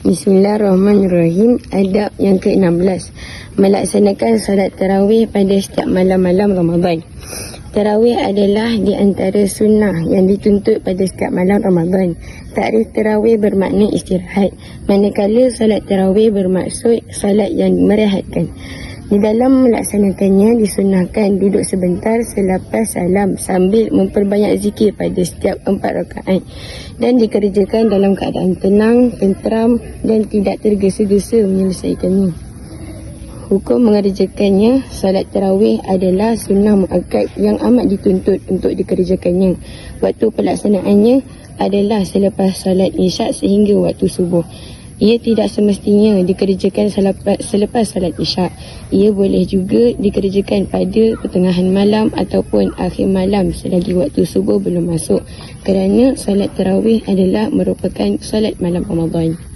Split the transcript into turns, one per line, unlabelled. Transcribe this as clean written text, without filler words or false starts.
Bismillahirrahmanirrahim. Adab yang ke-16. Melaksanakan salat tarawih pada setiap malam-malam Ramadan. Tarawih adalah di antara sunnah yang dituntut pada setiap malam Ramadan. Takrif tarawih bermakna istirahat, manakala salat tarawih bermaksud salat yang merehatkan. Di dalam melaksanakannya disunahkan duduk sebentar selepas salam sambil memperbanyak zikir pada setiap 4 rakaat dan dikerjakan dalam keadaan tenang, tenteram dan tidak tergesa-gesa menyelesaikannya. Hukum mengerjakannya, salat tarawih adalah sunnah muakkad yang amat dituntut untuk dikerjakannya. Waktu pelaksanaannya adalah selepas salat isyak sehingga waktu subuh. Ia tidak semestinya dikerjakan selepas salat isyak. Ia boleh juga dikerjakan pada pertengahan malam ataupun akhir malam selagi waktu subuh belum masuk, kerana salat tarawih adalah merupakan salat malam Ramadan.